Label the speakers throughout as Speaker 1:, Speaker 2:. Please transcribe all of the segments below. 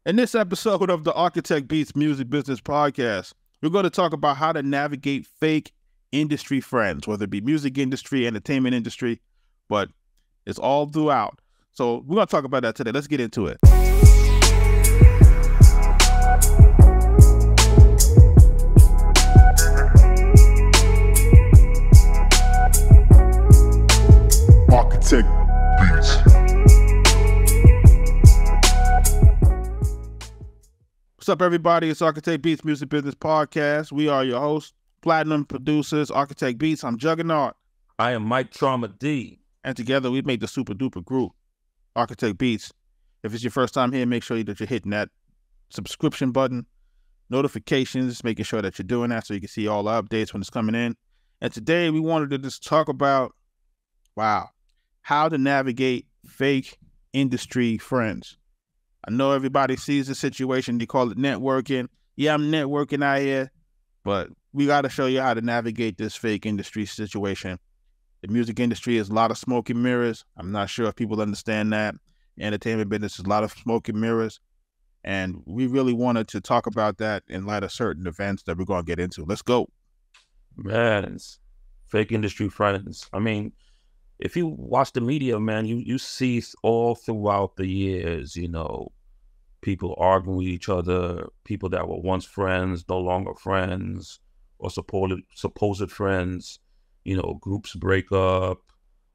Speaker 1: In this episode of the Arkatech Music Business Podcast, we're going to talk about how to navigate fake industry friends, whether it be music industry, entertainment industry, but it's all throughout. So we're going to talk about that today. Let's get into it.
Speaker 2: Arkatech Beats.
Speaker 1: What's up, everybody? It's Arkatech Beats Music Business Podcast. We are your hosts, platinum producers, Arkatech Beats. I'm Juggernaut.
Speaker 3: I am Mike Trauma D.
Speaker 1: And together we make the super duper group, Arkatech Beats. If it's your first time here, make sure that you're hitting that subscription button, notifications, making sure that you're doing that so you can see all the updates when it's coming in. And today we wanted to just talk about, how to navigate fake industry friends. I know everybody sees the situation. They call it networking. Yeah, I'm networking out here, but we got to show you how to navigate this fake industry situation. The music industry is a lot of smoke and mirrors. I'm not sure if people understand that. The entertainment business is a lot of smoke and mirrors. And we really wanted to talk about that in light of certain events that we're going to get into. Let's go.
Speaker 3: Man, it's fake industry friends. I mean, if you watch the media, man, you see all throughout the years, people arguing with each other, people that were once friends, no longer friends, or supposed friends, groups break up,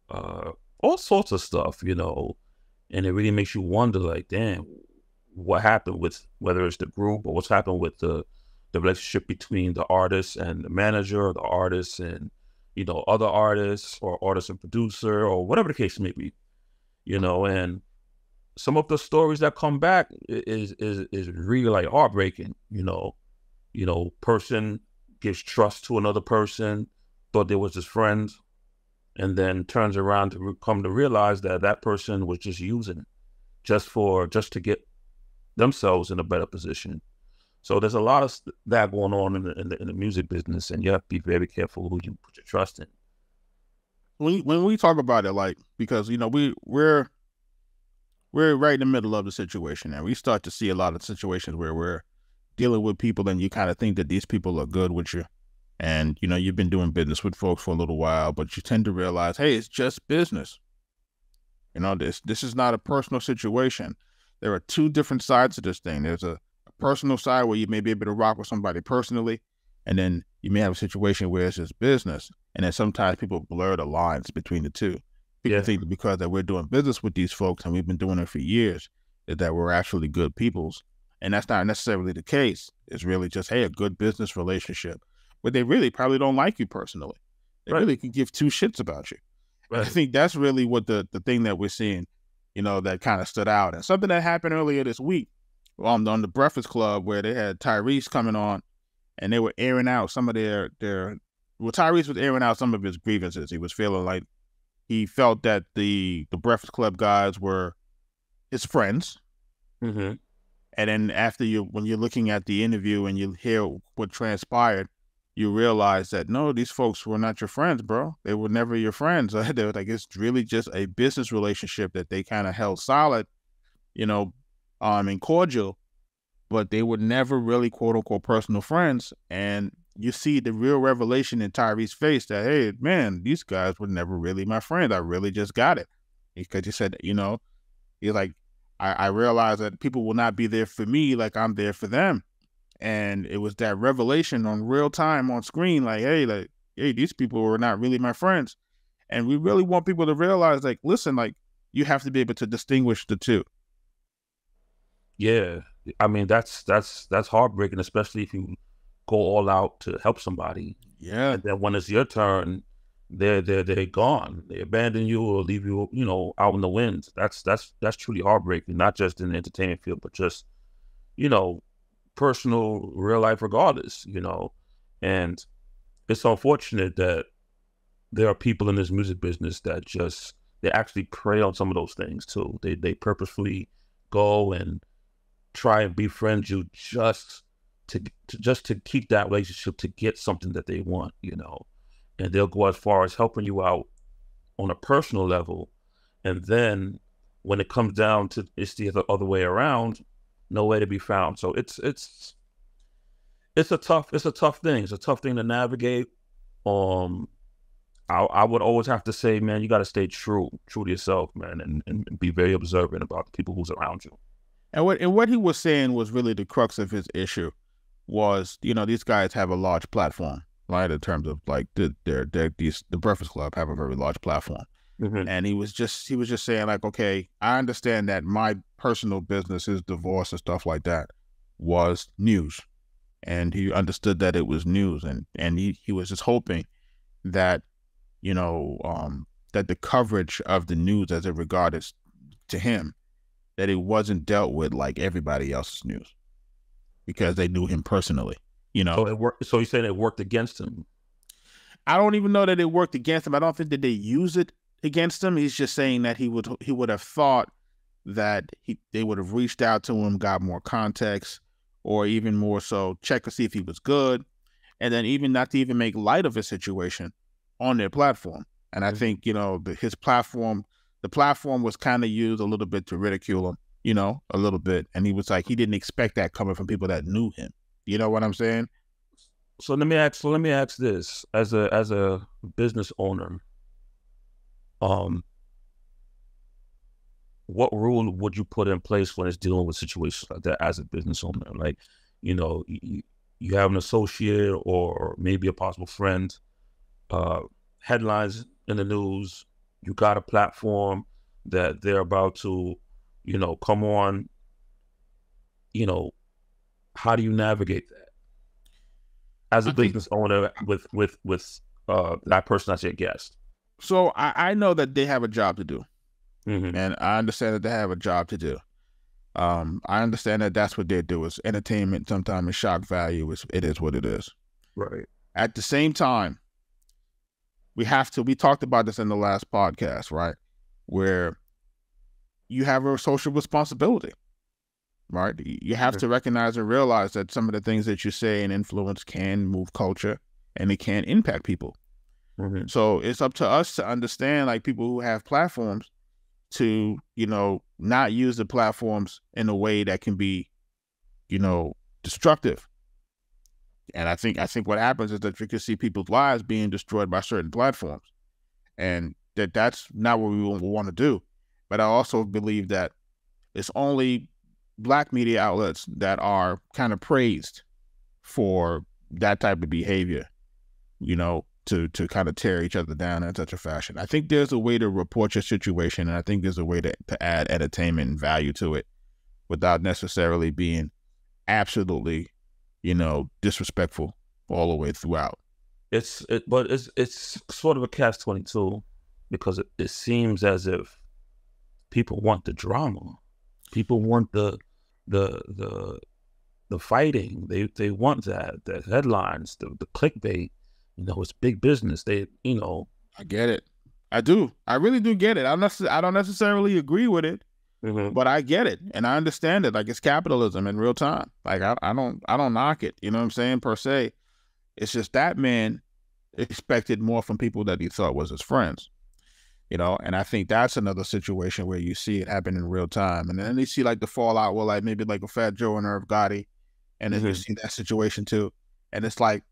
Speaker 3: all sorts of stuff, and it really makes you wonder, like, damn, what happened with, whether it's the group or what's happened with the relationship between the artist and the manager, or the artist and, other artists, or artist and producer, or whatever the case may be, and some of the stories that come back is really like heartbreaking, person gives trust to another person, thought they was his friend, and then turns around to come to realize that that person was just using it just to get themselves in a better position. So there's a lot of that going on in the music business, and you have to be very careful who you put your trust in.
Speaker 1: When we talk about it, because we're right in the middle of the situation, and we start to see a lot of situations where we're dealing with people, and you kind of think that these people are good with you, and you've been doing business with folks for a little while, but you tend to realize, hey, it's just business. This is not a personal situation. There are two different sides to this thing. There's a personal side where you may be able to rock with somebody personally, and then you may have a situation where it's just business, and then sometimes people blur the lines between the two. People think that because that we're doing business with these folks and we've been doing it for years, that we're actually good peoples, and that's not necessarily the case. It's really just, hey, a good business relationship, but they really probably don't like you personally. They really can give two shits about you. Right. I think that's really what the thing that we're seeing, that kind of stood out. And something that happened earlier this week on the Breakfast Club, where they had Tyrese coming on, and they were airing out some of Tyrese was airing out some of his grievances. He was feeling like he felt that the Breakfast Club guys were his friends.
Speaker 3: Mm-hmm.
Speaker 1: And then when you're looking at the interview and you hear what transpired, you realize that, no, these folks were not your friends, bro. They were never your friends. They were it's really just a business relationship that they kind of held solid, and cordial, but they were never really quote unquote personal friends. And you see the real revelation in Tyrese's face that, hey, man, these guys were never really my friends. I really just got it. Because he said, he's like, I realized that people will not be there for me like I'm there for them. And it was that revelation on real time on screen, hey, these people were not really my friends. And we really want people to realize, listen, you have to be able to distinguish the two.
Speaker 3: Yeah, I mean, that's heartbreaking, especially if you go all out to help somebody.
Speaker 1: Yeah.
Speaker 3: And then when it's your turn, they're gone. They abandon you or leave you, out in the wind. That's truly heartbreaking, not just in the entertainment field, but just, personal, real life, regardless, And it's unfortunate that there are people in this music business that they actually prey on some of those things too. They purposefully go and try and befriend you just to keep that relationship, to get something that they want, and they'll go as far as helping you out on a personal level. And then when it comes down to it's the other way around, nowhere to be found. So it's a tough thing. It's a tough thing to navigate. I would always have to say, man, you got to stay true to yourself, man, and be very observant about the people who's around you.
Speaker 1: And what he was saying was really the crux of his issue was, these guys have a large platform, right? In terms of like the Breakfast Club have a very large platform.
Speaker 3: Mm-hmm.
Speaker 1: And he was just saying like, okay, I understand that my personal business, his divorce and stuff like that, was news. And he understood that it was news. And he was just hoping that, that the coverage of the news as it regarded to him, that it wasn't dealt with like everybody else's news because they knew him personally,
Speaker 3: So it worked. So you're saying it worked against him?
Speaker 1: I don't even know that it worked against him. I don't think that they use it against him. He's just saying that he would have thought that they would have reached out to him, got more context, or even more so check to see if he was good, and then even not to even make light of his situation on their platform. And I think, his platform, the platform was kind of used a little bit to ridicule him, a little bit. And he was like, he didn't expect that coming from people that knew him. You know what I'm saying?
Speaker 3: So let me ask this as a business owner, what rule would you put in place when it's dealing with situations like that as a business owner? Like, you have an associate or maybe a possible friend, headlines in the news, you got a platform that they're about to, come on, how do you navigate that as a business owner with that person as your guest?
Speaker 1: So I know that they have a job to do.
Speaker 3: Mm-hmm.
Speaker 1: And I understand that they have a job to do. I understand that that's what they do. Is entertainment, sometimes it's shock value. It is what it is.
Speaker 3: Right.
Speaker 1: At the same time, we talked about this in the last podcast, right? Where you have a social responsibility, right? You have to recognize and realize that some of the things that you say and influence can move culture and it can impact people.
Speaker 3: Mm-hmm.
Speaker 1: So it's up to us to understand, like, people who have platforms to, not use the platforms in a way that can be, destructive. And I think what happens is that you can see people's lives being destroyed by certain platforms, and that's not what we want to do. But I also believe that it's only Black media outlets that are kind of praised for that type of behavior, to kind of tear each other down in such a fashion. I think there's a way to report your situation, and I think there's a way to add entertainment and value to it without necessarily being absolutely, disrespectful all the way throughout.
Speaker 3: But it's sort of a catch-22 because it seems as if people want the drama, people want the fighting, they want that, the headlines, the clickbait. It's big business. I
Speaker 1: get it. I do. I really do get it. I don't necessarily agree with it, but I get it, and I understand it. Like, it's capitalism in real time. Like, I don't knock it. You know what I'm saying, per se. It's just that man expected more from people that he thought was his friends. And I think that's another situation where you see it happen in real time, and then you see like the fallout. Well, like maybe like a Fat Joe and Irv Gotti, and then you see that situation too, and it's like,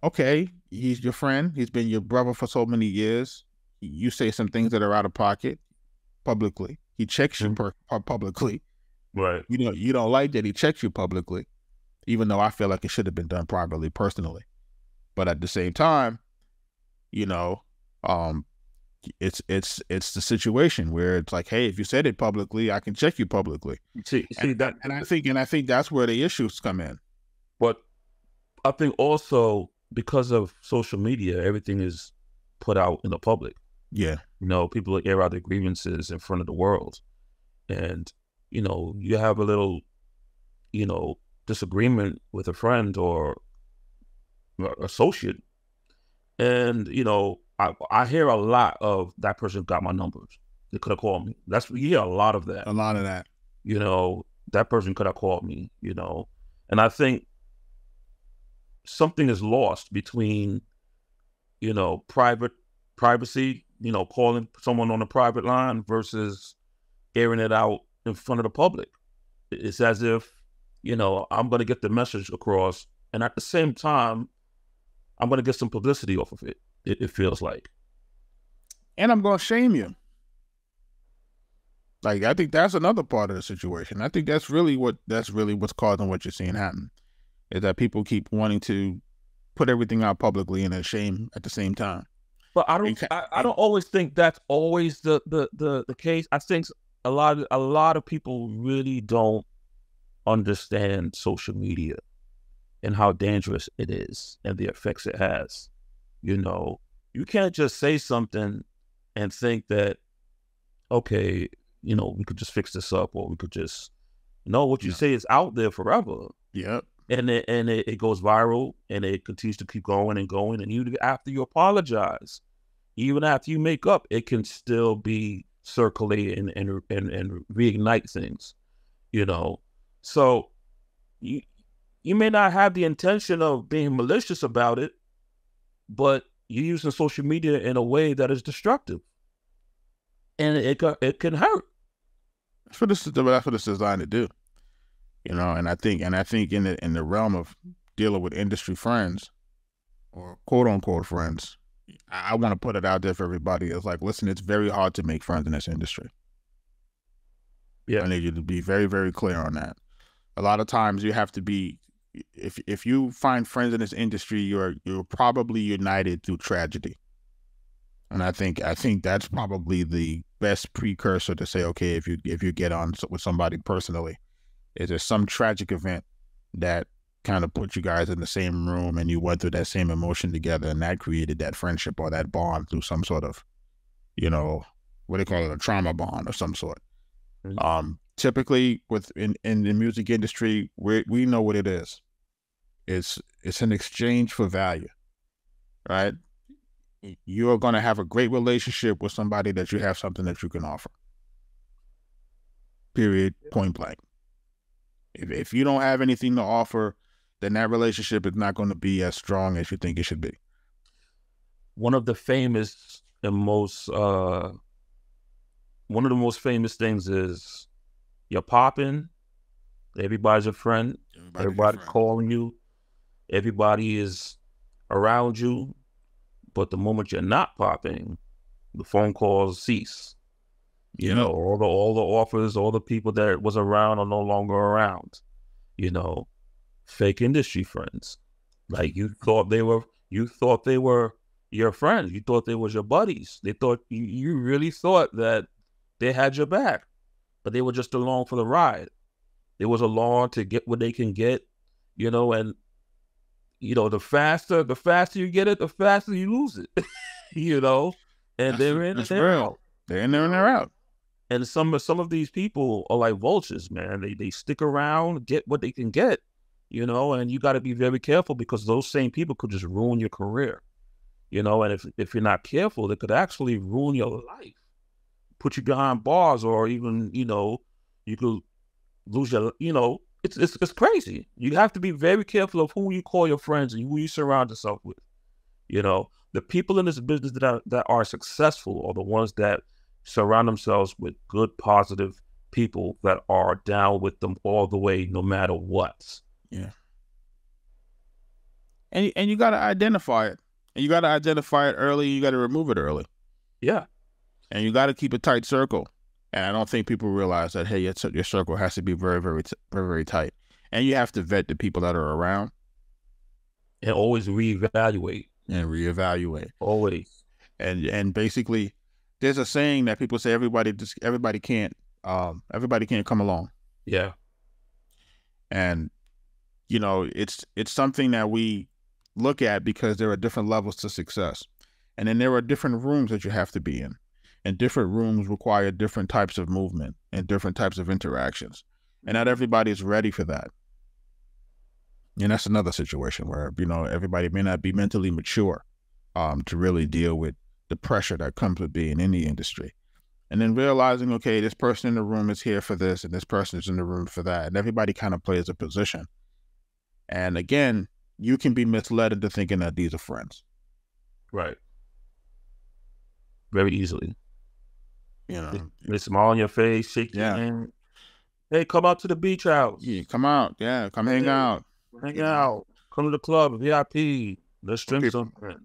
Speaker 1: okay, he's your friend. He's been your brother for so many years. You say some things that are out of pocket publicly. He checks you publicly.
Speaker 3: Right.
Speaker 1: You don't like that he checks you publicly, even though I feel like it should have been done privately, personally. But at the same time, it's the situation where it's like, hey, if you said it publicly, I can check you publicly. I think that's where the issues come in.
Speaker 3: But I think also, because of social media, everything is put out in the public.
Speaker 1: Yeah.
Speaker 3: People air out their grievances in front of the world. And, you have a little, disagreement with a friend or associate. And, I hear a lot of that person got my numbers. They could have called me. You hear a lot of that.
Speaker 1: A lot of that.
Speaker 3: That person could have called me, And I think something is lost between, privacy, calling someone on a private line versus airing it out in front of the public. It's as if, you know, I'm going to get the message across, and at the same time, I'm going to get some publicity off of it. It feels like.
Speaker 1: And I'm going to shame you. Like, I think that's another part of the situation. I think that's really what's causing what you're seeing happen, is that people keep wanting to put everything out publicly and then shame at the same time.
Speaker 3: But I don't always think that's always the case. I think a lot of people really don't understand social media and how dangerous it is and the effects it has. You know, you can't just say something and think that, okay, you know, we could just fix this up, or we could just, no, what you say is out there forever.
Speaker 1: Yep.
Speaker 3: And it goes viral, and it continues to keep going and going. And even after you apologize, even after you make up, it can still be circulating and reignite things, you know. So you may not have the intention of being malicious about it, but you're using social media in a way that is destructive, and it can hurt.
Speaker 1: That's what it's designed to do, you know. And I think in the realm of dealing with industry friends, or quote unquote friends, I want to put it out there for everybody. It's like, listen, it's very hard to make friends in this industry.
Speaker 3: Yeah,
Speaker 1: I need you to be very, very clear on that. A lot of times you have to be, if you find friends in this industry, you're probably united through tragedy. And I think that's probably the best precursor to say, okay, if you get on with somebody personally, is there some tragic event that kind of put you guys in the same room and you went through that same emotion together, and that created that friendship or that bond through some sort of, you know, what they call it, a trauma bond of some sort. Mm-hmm. Typically in the music industry, we know what it is. It's an exchange for value, right? You're going to have a great relationship with somebody that you have something that you can offer. Period. Point blank. If you don't have anything to offer, then that relationship is not going to be as strong as you think it should be.
Speaker 3: One of the famous and most famous things is you're popping, everybody's a friend, everybody's calling you, everybody is around you. But the moment you're not popping, the phone calls cease. You know, all the offers, all the people that was around are no longer around. You know, fake industry friends. Like you thought they were your friends. You thought they was your buddies. They thought you really thought that they had your back, but they were just along for the ride. They was along to get what they can get, you know, and you know, the faster you get it, the faster you lose it. You know, and they're in and they're out.
Speaker 1: They're in there and they're out.
Speaker 3: And some of these people are like vultures, man. They stick around, get what they can get, you know, and you got to be very careful, because those same people could just ruin your career, you know, and if you're not careful, they could actually ruin your life, put you behind bars, or even, you know, you could lose your, you know, it's crazy. You have to be very careful of who you call your friends and who you surround yourself with. You know, the people in this business that are successful are the ones that surround themselves with good, positive people that are down with them all the way, no matter what.
Speaker 1: Yeah. And you got to identify it. And you got to identify it early. You got to remove it early.
Speaker 3: Yeah.
Speaker 1: And you got to keep a tight circle. And I don't think people realize that, hey, your circle has to be very, very, very, very tight. And you have to vet the people that are around.
Speaker 3: And always reevaluate.
Speaker 1: Always. And basically, there's a saying that people say everybody can't come along.
Speaker 3: Yeah.
Speaker 1: And, you know, it's something that we look at because there are different levels to success. And then there are different rooms that you have to be in. And different rooms require different types of movement and different types of interactions. And not everybody is ready for that. And that's another situation where, you know, everybody may not be mentally mature to really deal with the pressure that comes with being in the industry. And then realizing, okay, this person in the room is here for this and this person is in the room for that. And everybody kind of plays a position. And again, you can be misled into thinking that these are friends.
Speaker 3: Right. Very easily.
Speaker 1: You know,
Speaker 3: they smile on your face, shake your hand. Hey, come out to the beach house.
Speaker 1: Yeah, come out. Yeah, come hang out.
Speaker 3: Hang out. Come to the club, VIP. Let's drink something.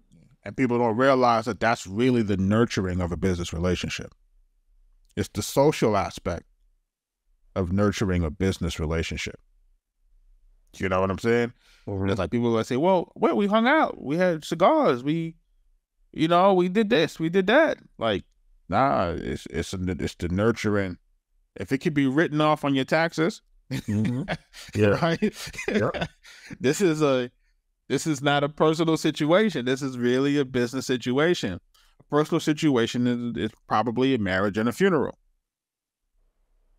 Speaker 1: And people don't realize that that's really the nurturing of a business relationship. It's the social aspect of nurturing a business relationship. You know what I'm saying?
Speaker 3: Mm-hmm.
Speaker 1: It's like people that say, well, we hung out. We had cigars. We did this. We did that. Like, nah, it's the nurturing. If it could be written off on your taxes,
Speaker 3: mm-hmm. Yeah.
Speaker 1: Right? Yep. This is not a personal situation. This is really a business situation. A personal situation is probably a marriage and a funeral.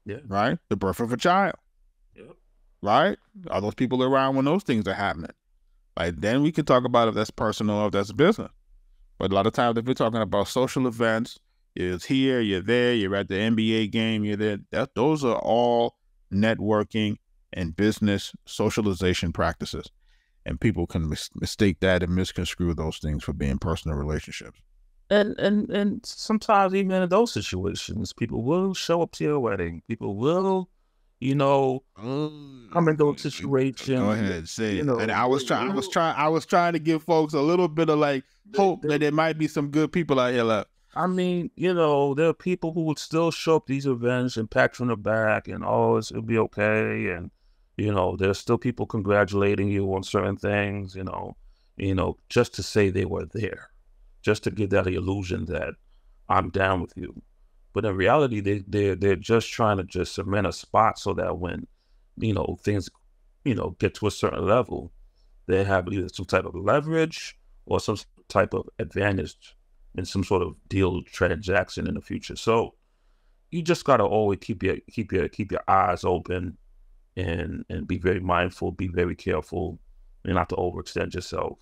Speaker 3: Yeah.
Speaker 1: Right? The birth of a child.
Speaker 3: Yep.
Speaker 1: Right? Are those people around when those things are happening? Like, then we can talk about if that's personal or if that's business. But a lot of times, if we're talking about social events, it's here, you're there, you're at the NBA game, you're there. Those are all networking and business socialization practices. And people can mistake that and misconstrue those things for being personal relationships.
Speaker 3: And sometimes even in those situations, people will show up to your wedding. People will, come into a situation.
Speaker 1: Go ahead, say it. And I was trying to give folks a little bit of like hope that there might be some good people out here left.
Speaker 3: I mean, there are people who would still show up to these events and pat you on the back and it'll be okay. And, there's still people congratulating you on certain things, just to say they were there, just to give that illusion that I'm down with you. But in reality, they're just trying to just cement a spot so that when, things, get to a certain level, they have either some type of leverage or some type of advantage in some sort of deal transaction in the future. So you just gotta always keep your eyes open and be very mindful, be very careful, and not to overextend yourself.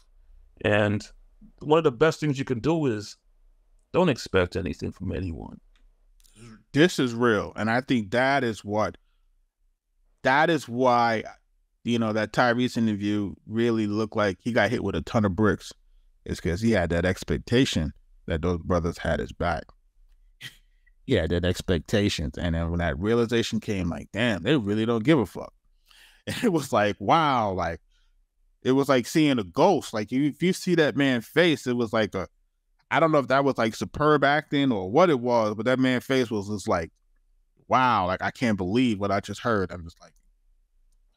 Speaker 3: And one of the best things you can do is don't expect anything from anyone.
Speaker 1: This is real. And I think that is why, that Tyrese interview really looked like he got hit with a ton of bricks. It's because he had that expectation that those brothers had his back. He had that expectations. And then when that realization came, like, damn, they really don't give a fuck. And it was like, wow, like, it was like seeing a ghost. Like, if you see that man's face, it was like I don't know if that was like superb acting or what it was, but that man's face was just like, wow, like, I can't believe what I just heard. I'm just like,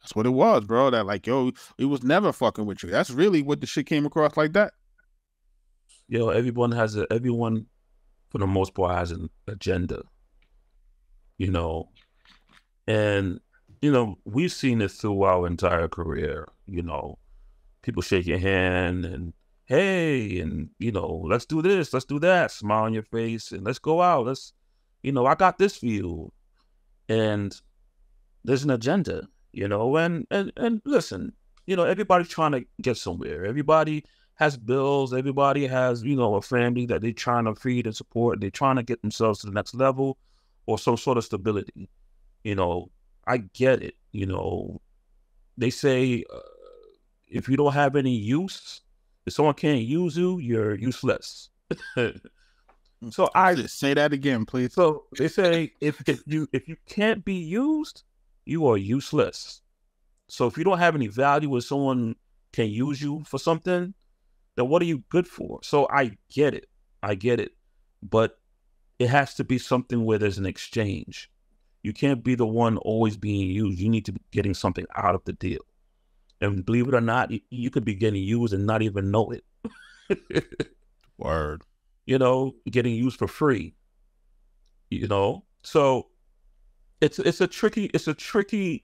Speaker 1: that's what it was, bro. That like, yo, he was never fucking with you. That's really what the shit came across like that.
Speaker 3: Everyone for the most part has an agenda, and, we've seen it through our entire career, people shake your hand and, hey, and, let's do this, let's do that, smile on your face, and let's go out. Let's, I got this for you. And there's an agenda, and listen, everybody's trying to get somewhere. Everybody has bills. Everybody has, a family that they're trying to feed and support. They're trying to get themselves to the next level or some sort of stability. I get it. They say if you don't have any use, if someone can't use you, you're useless. So I
Speaker 1: say that again, please.
Speaker 3: So they say if you can't be used, you are useless. So if you don't have any value and someone can use you for something, then what are you good for? So I get it. But it has to be something where there's an exchange. You can't be the one always being used. You need to be getting something out of the deal. And believe it or not, you could be getting used and not even know it.
Speaker 1: Word.
Speaker 3: Getting used for free. So it's a tricky industry.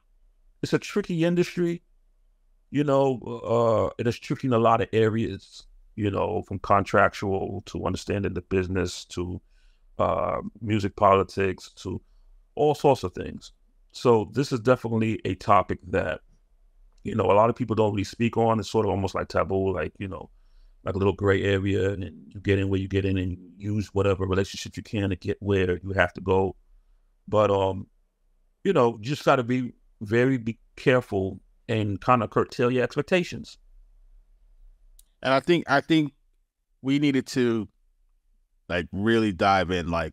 Speaker 3: It is tricky in a lot of areas, from contractual to understanding the business to music politics to all sorts of things. So this is definitely a topic that, a lot of people don't really speak on. It's sort of almost like taboo, like a little gray area, and you get in where you get in and use whatever relationship you can to get where you have to go. But, you just got to be very careful and kind of curtail your expectations.
Speaker 1: And I think we needed to like really dive in. Like,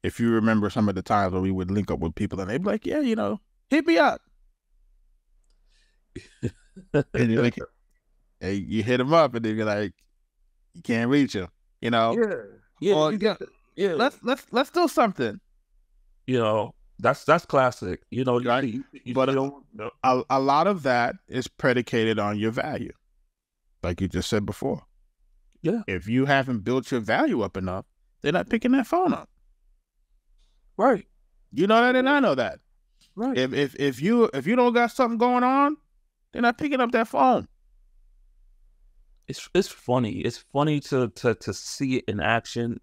Speaker 1: if you remember some of the times when we would link up with people and they'd be like, yeah, hit me up. And you're like, hey, you hit him up, and then you're like, you can't reach him. You know,
Speaker 3: Yeah,
Speaker 1: or, let's do something.
Speaker 3: You know, that's classic. You know,
Speaker 1: Right? But a lot of that is predicated on your value, like you just said before.
Speaker 3: Yeah.
Speaker 1: If you haven't built your value up enough, they're not picking that phone up.
Speaker 3: Right.
Speaker 1: You know that, and I know that.
Speaker 3: Right.
Speaker 1: If you don't got something going on, they're not picking up that phone.
Speaker 3: It's funny. It's funny to see it in action.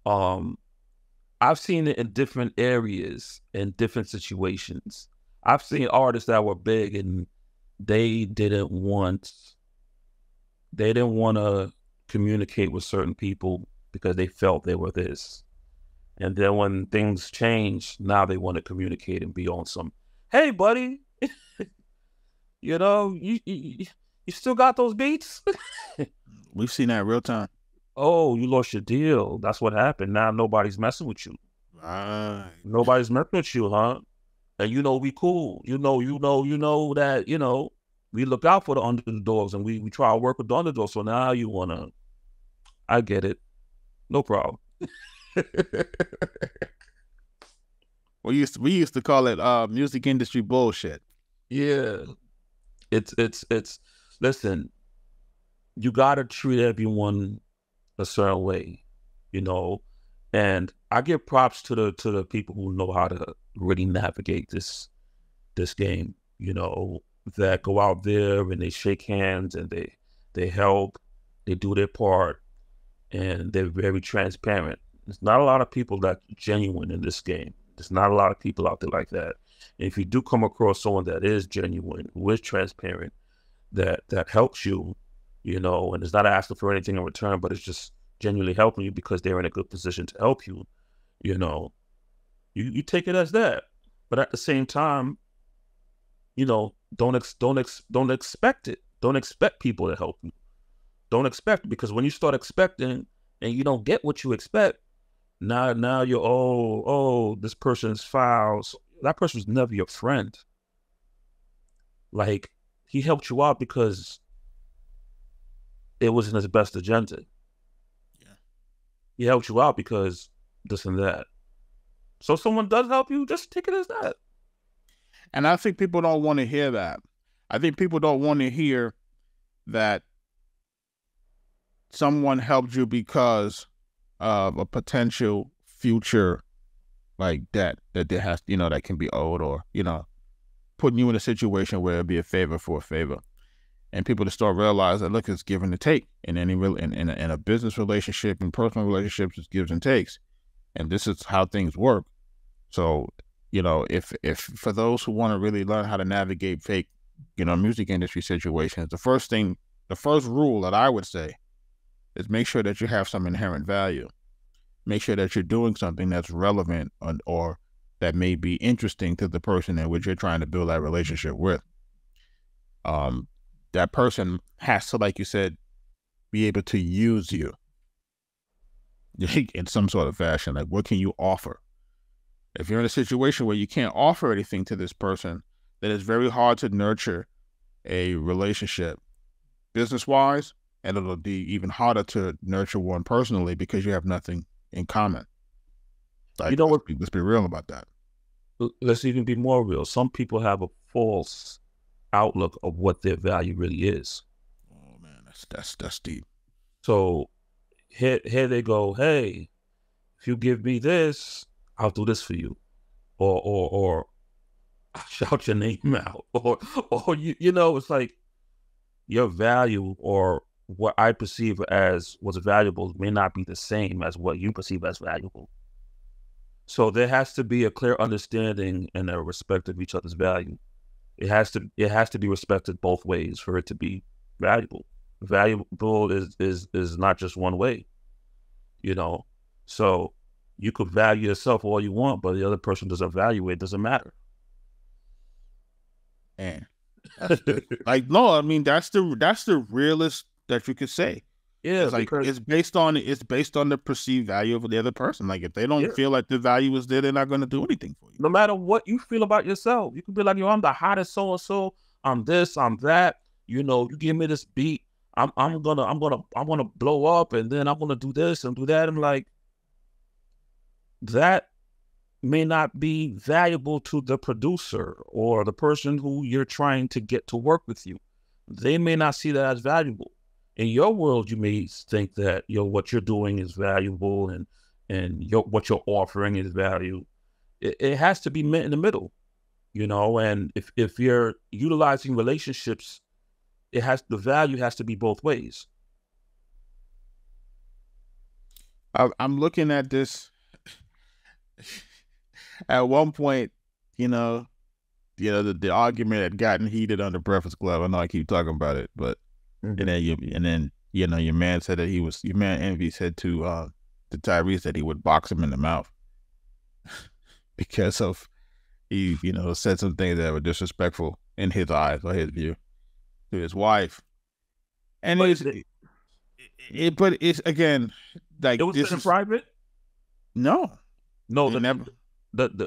Speaker 3: I've seen it in different areas, in different situations. I've seen artists that were big and they didn't want to communicate with certain people because they felt they were this. And then when things change, now they want to communicate and be on some, hey, buddy, you know, you still got those beats?
Speaker 1: We've seen that in real time.
Speaker 3: Oh, you lost your deal. That's what happened. Now nobody's messing with you.
Speaker 1: Right.
Speaker 3: Nobody's messing with you, huh? And you know we cool. You know that, you know, we look out for the underdogs and we try to work with the underdogs. So now you wanna, I get it. No problem.
Speaker 1: We used to call it music industry bullshit.
Speaker 3: Yeah. It's listen, you gotta treat everyone a certain way, you know. And I give props to the people who know how to really navigate this game, you know, that go out there and they shake hands and they help, they do their part, and they're very transparent. There's not a lot of people that are genuine in this game. There's not a lot of people out there like that. And if you do come across someone that is genuine, who is transparent, that helps you, you know, and is not asking for anything in return, but it's just genuinely helping you because they're in a good position to help you, you know, you take it as that. But at the same time, you know, don't expect it. Don't expect people to help you. Don't expect, because when you start expecting and you don't get what you expect, now you're, oh, this person's foul. So that person's never your friend. Like, he helped you out because it wasn't his best agenda.
Speaker 1: Yeah.
Speaker 3: He helped you out because this and that. So if someone does help you, just take it as that.
Speaker 1: And I think people don't want to hear that. I think people don't want to hear that someone helped you because of a potential future like debt that there has, you know, that can be owed, or, you know, putting you in a situation where it'd be a favor for a favor. And people to start realizing, look, it's give and take. In any real, in a business relationship and personal relationships, it's gives and takes. And this is how things work. So, you know, if for those who want to really learn how to navigate fake, you know, music industry situations, the first rule that I would say is make sure that you have some inherent value. Make sure that you're doing something that's relevant or that may be interesting to the person in which you're trying to build that relationship with. That person has to, like you said, be able to use you in some sort of fashion. Like, what can you offer? If you're in a situation where you can't offer anything to this person, then it's very hard to nurture a relationship business-wise, and it'll be even harder to nurture one personally because you have nothing in common. Like,
Speaker 3: you know what?
Speaker 1: Let's be real about that.
Speaker 3: Let's even be more real. Some people have a false outlook of what their value really is.
Speaker 1: Oh man, that's deep.
Speaker 3: So here they go. Hey, if you give me this, I'll do this for you, or I'll shout your name out, or you know, it's like your value or what I perceive as what's valuable may not be the same as what you perceive as valuable. So there has to be a clear understanding and a respect of each other's value. It has to be respected both ways for it to be valuable. Valuable is not just one way, you know. So you could value yourself all you want, but the other person doesn't value it. It doesn't matter.
Speaker 1: Man, like, no, I mean, that's the realest that you could say.
Speaker 3: Yeah,
Speaker 1: It's like
Speaker 3: because
Speaker 1: it's based on the perceived value of the other person. Like if they don't
Speaker 3: yeah,
Speaker 1: feel like the value is there, they're not going to do anything for you.
Speaker 3: no matter what you feel about yourself, you can be like, yo, I'm the hottest so and so. I'm this, I'm that. You know, you give me this beat, I'm gonna blow up, and then I'm gonna do this and do that. I'm like, that may not be valuable to the producer or the person who you're trying to get to work with you. They may not see that as valuable. In your world, you may think that what you're doing is valuable and what you're offering is value. It has to be met in the middle, and if you're utilizing relationships, the value has to be both ways.
Speaker 1: I'm looking at this. At one point, the argument had gotten heated on the Breakfast Club. I know I keep talking about it, but
Speaker 3: Mm-hmm.
Speaker 1: and then your man said that your man Envy said to Tyrese that he would box him in the mouth because of he said some things that were disrespectful in his eyes or his view to his wife, and but it's again like
Speaker 3: it was
Speaker 1: this
Speaker 3: in
Speaker 1: is
Speaker 3: private.
Speaker 1: no
Speaker 3: No,
Speaker 1: never.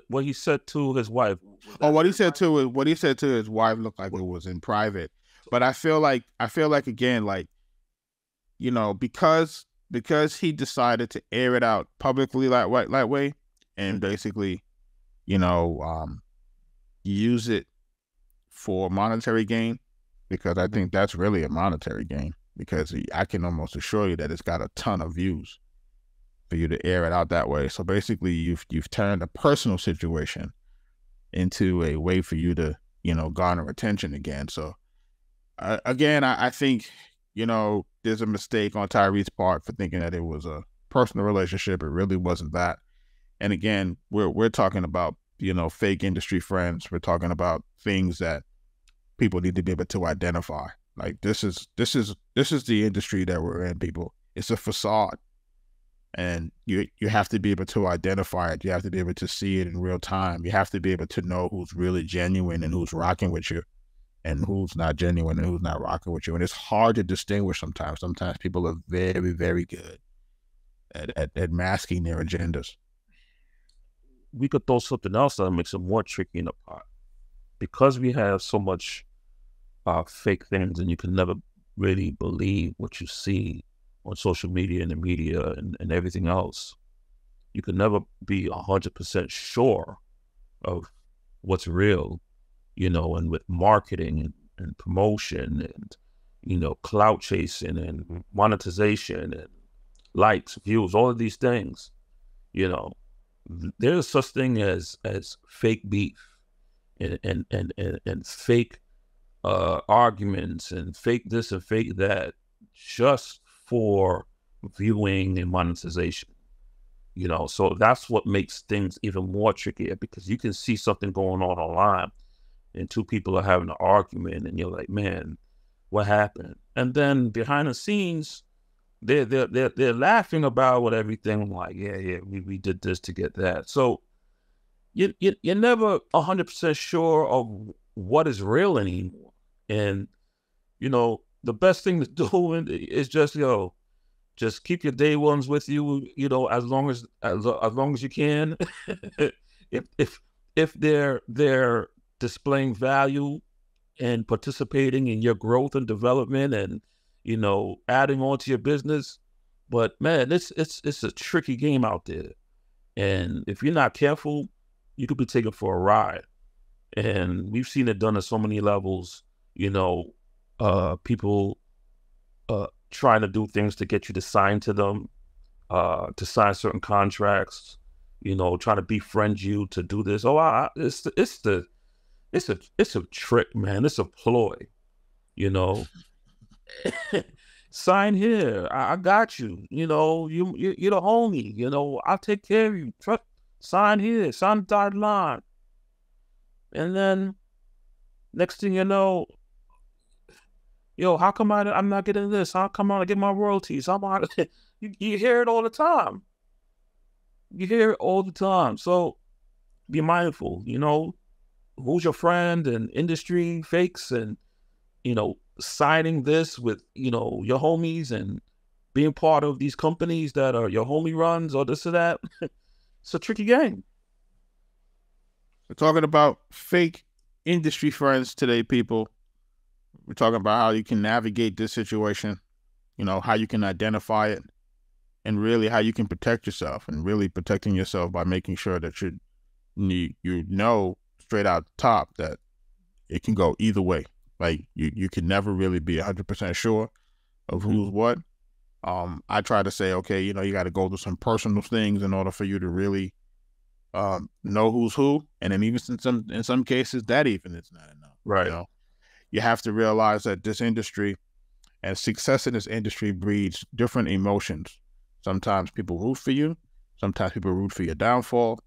Speaker 3: what he said to his wife.
Speaker 1: Oh, what he said to his wife looked like it was in private. But I feel like again, like, because he decided to air it out publicly that way, and basically, use it for monetary gain, because I think that's really a monetary gain, because I can almost assure you that it's got a ton of views for you to air it out that way. So basically you've turned a personal situation into a way for you to, garner attention again. So again, I think, there's a mistake on Tyrese's part for thinking that it was a personal relationship. It really wasn't that. And again, we're talking about, fake industry friends. We're talking about things that people need to be able to identify. Like this is the industry that we're in, people. It's a facade. And you have to be able to identify it. You have to be able to see it in real time. You have to be able to know who's really genuine and who's rocking with you, and who's not genuine and who's not rocking with you. And it's hard to distinguish sometimes. Sometimes people are very, very good at masking their agendas.
Speaker 3: We could throw something else that makes it more tricky in the pot, because we have so much fake things, and you can never really believe what you see on social media and the media and everything else. You can never be 100% sure of what's real, and with marketing and promotion and, clout chasing and monetization and likes, views, all of these things, there's such thing as fake beef and fake arguments and fake this and fake that, just for viewing and monetization, so that's what makes things even more trickier, because you can see something going on online and two people are having an argument and you're like, man, what happened? And then behind the scenes, they're laughing about what everything, like, yeah, we did this to get that. So you're never 100% sure of what is real anymore. And, the best thing to do is just, just keep your day ones with you, as long as you can. if they're displaying value and participating in your growth and development and, adding on to your business. But man, it's a tricky game out there. And if you're not careful, you could be taken for a ride. And we've seen it done at so many levels, people trying to do things to get you to sign to them, to sign certain contracts, trying to befriend you to do this. Oh, it's a trick, man. It's a ploy, Sign here. I got you. You're the homie. I'll take care of you. Sign here. Sign the dotted line. And then next thing you know, how come I'm not getting this? How come I get my royalties? You hear it all the time. You hear it all the time. So be mindful, who's your friend and industry fakes and, signing this with, your homies and being part of these companies that are your homie runs or this or that, it's a tricky game.
Speaker 1: We're talking about fake industry friends today, people. We're talking about how you can navigate this situation, how you can identify it, and really how you can protect yourself, and really protecting yourself by making sure that you know straight out the top that it can go either way. Like you can never really be 100% sure of who's what. I try to say, okay, you got to go through some personal things in order for you to really know who's who. And then even in some cases, that even is not enough.
Speaker 3: Right.
Speaker 1: You have to realize that this industry and success in this industry breeds different emotions. Sometimes people root for you. Sometimes people root for your downfall.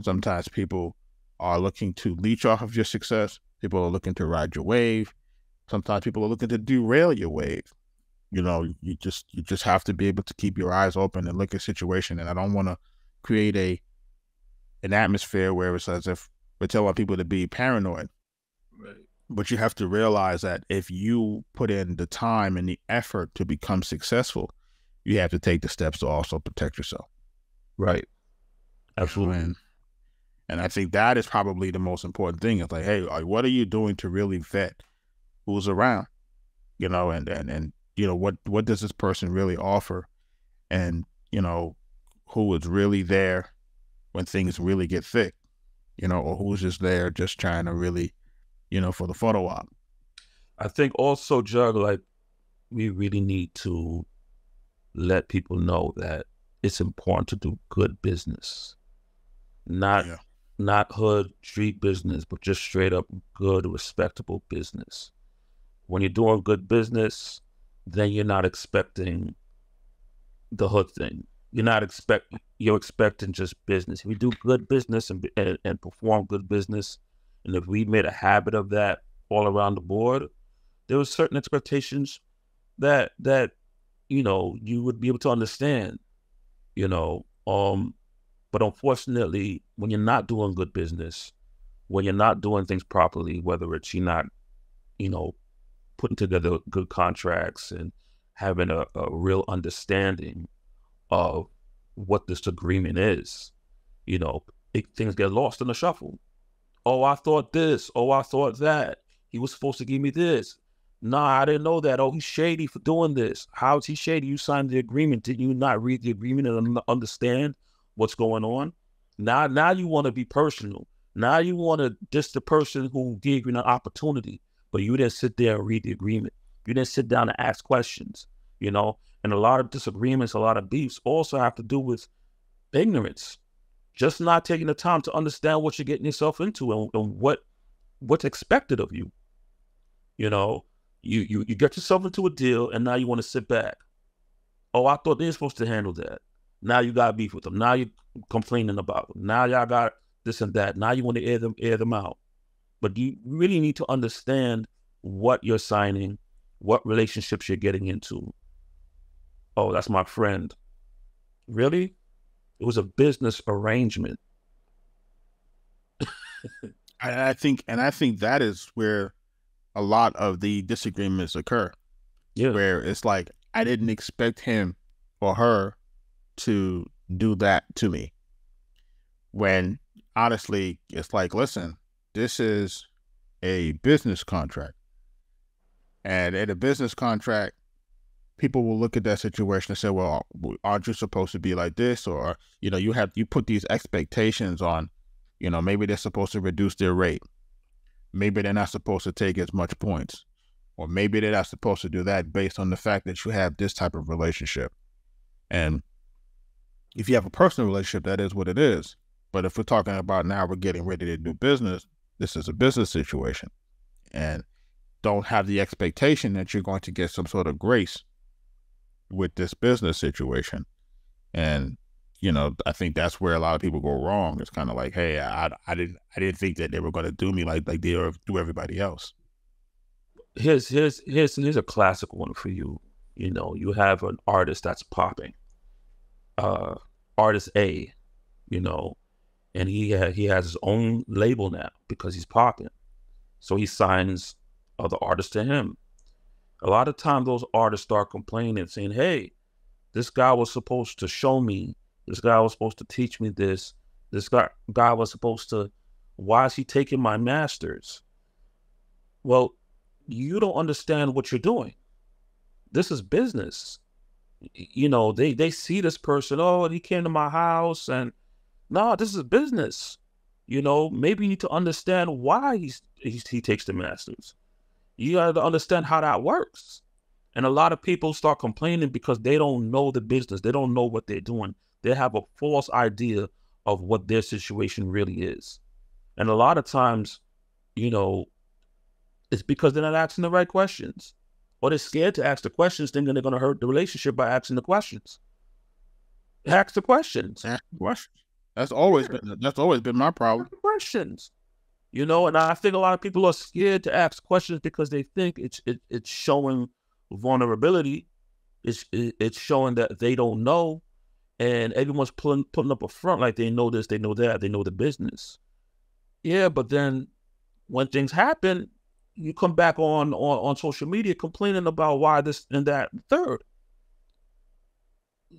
Speaker 1: Sometimes people are looking to leech off of your success. People are looking to ride your wave. Sometimes people are looking to derail your wave. You just have to be able to keep your eyes open and look at situation. And I don't want to create an atmosphere where it's as if we're telling people to be paranoid.
Speaker 3: Right.
Speaker 1: But you have to realize that if you put in the time and the effort to become successful, you have to take the steps to also protect yourself.
Speaker 3: Right. Absolutely.
Speaker 1: And I think that is probably the most important thing. It's like, hey, what are you doing to really vet who's around? And what does this person really offer? And, who is really there when things really get thick, or who's just there just trying to really, for the photo op.
Speaker 3: I think also, Jug, like, we really need to let people know that it's important to do good business. Not hood street business, but just straight up good, respectable business. When you're doing good business, then you're not expecting the hood thing. You're expecting just business. If we do good business and perform good business, and if we made a habit of that all around the board, there were certain expectations that you would be able to understand, but unfortunately, when you're not doing good business, when you're not doing things properly, whether it's you're not, putting together good contracts and having a real understanding of what this agreement is, things get lost in the shuffle. Oh, I thought this. Oh, I thought that. He was supposed to give me this. Nah, I didn't know that. Oh, he's shady for doing this. How is he shady? You signed the agreement. Did you not read the agreement and understand what's going on? Now you want to be personal. Now you want to diss the person who gave you an opportunity, but you didn't sit there and read the agreement. You didn't sit down and ask questions, And a lot of disagreements, a lot of beefs also have to do with ignorance. Just not taking the time to understand what you're getting yourself into and what's expected of you. You get yourself into a deal and now you want to sit back. Oh, I thought they were supposed to handle that. Now you got beef with them. Now you're complaining about them. Now y'all got this and that. Now you want to air them out. But you really need to understand what you're signing, what relationships you're getting into. Oh, that's my friend. Really? It was a business arrangement.
Speaker 1: I think that is where a lot of the disagreements occur.
Speaker 3: Yeah.
Speaker 1: Where it's like, I didn't expect him or her to do that to me. When honestly, it's like, listen, this is a business contract. And in a business contract, people will look at that situation and say, well, aren't you supposed to be like this? Or, you put these expectations on, maybe they're supposed to reduce their rate. Maybe they're not supposed to take as much points. Or maybe they're not supposed to do that based on the fact that you have this type of relationship. And if you have a personal relationship, that is what it is. But if we're talking about now we're getting ready to do business, this is a business situation. And don't have the expectation that you're going to get some sort of grace with this business situation. And, I think that's where a lot of people go wrong. It's kind of like, hey, I didn't think that they were going to do me like they do everybody else.
Speaker 3: Here's a classic one for you. You have an artist that's popping, artist A, and he has his own label now because he's popping. So he signs other artists to him. A lot of times those artists start complaining, saying, hey, This guy was supposed to show me. This guy was supposed to teach me this. This guy was supposed to, why is he taking my masters? Well, you don't understand what you're doing. This is business. You know, they see this person, oh, he came to my house, and no, this is business. You know, maybe you need to understand why he takes the masters. You got to understand how that works. And a lot of people start complaining because they don't know the business. They don't know what they're doing. They have a false idea of what their situation really is. And a lot of times, you know, it's because they're not asking the right questions. Or they're scared to ask the questions, thinking they're going to hurt the relationship by asking the questions. Ask the questions.
Speaker 1: Ask the questions. That's always been my problem.
Speaker 3: Questions. You know, and I think a lot of people are scared to ask questions because they think it's showing vulnerability. It's showing that they don't know, and everyone's putting up a front like they know this, they know that, they know the business. Yeah, but then when things happen, you come back on social media complaining about why this and that and third.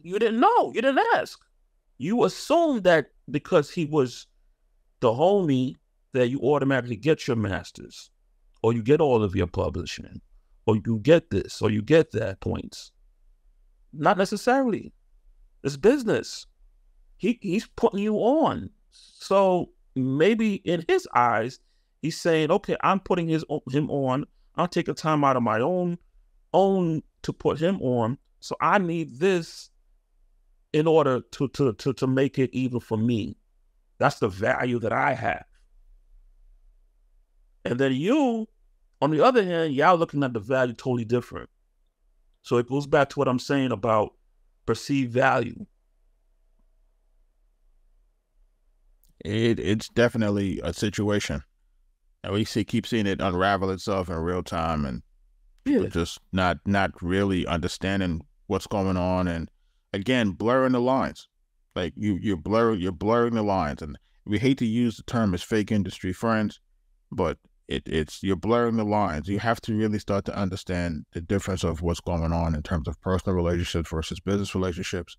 Speaker 3: You didn't know. You didn't ask. You assumed that because he was the homie that you automatically get your masters, or you get all of your publishing, or you get this, or you get that points. Not necessarily. It's business. He's putting you on. So maybe in his eyes, he's saying, okay, I'm putting him on. I'll take a time out of my own to put him on. So I need this in order to make it even for me. That's the value that I have. And then you, on the other hand, y'all looking at the value totally different. So it goes back to what I'm saying about perceived value.
Speaker 1: It's definitely a situation. And we keep seeing it unravel itself in real time, and people just not really understanding what's going on, and again, blurring the lines. Like you're blurring the lines, and we hate to use the term as fake industry friends, but it's you're blurring the lines. You have to really start to understand the difference of what's going on in terms of personal relationships versus business relationships,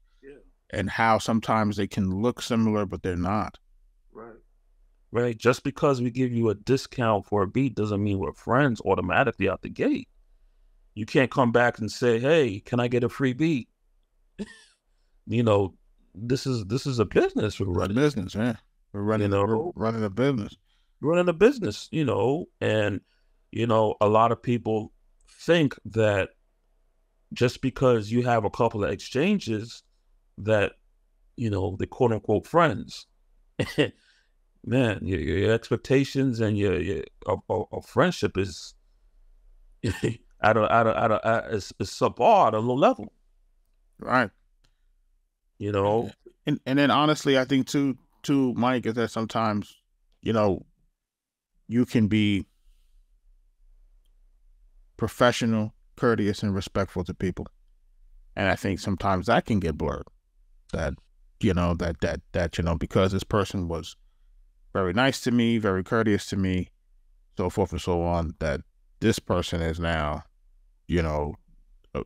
Speaker 1: and how sometimes they can look similar, but they're not.
Speaker 3: Right. Just because we give you a discount for a beat doesn't mean we're friends automatically out the gate. You can't come back and say, hey, can I get a free beat? You know, this is a business we're running.
Speaker 1: Business, yeah. We're running, we're running a business.
Speaker 3: Running a business, you know, and, you know, a lot of people think that just because you have a couple of exchanges that, you know, they're quote unquote friends. Man, your expectations and your friendship is at a subpar at a low level,
Speaker 1: right?
Speaker 3: You know,
Speaker 1: and then honestly, I think too, Mike, is that sometimes, you know, you can be professional, courteous, and respectful to people, and I think sometimes that can get blurred. That you know that you know, because this person was very nice to me, very courteous to me, so forth and so on, that this person is now, you know,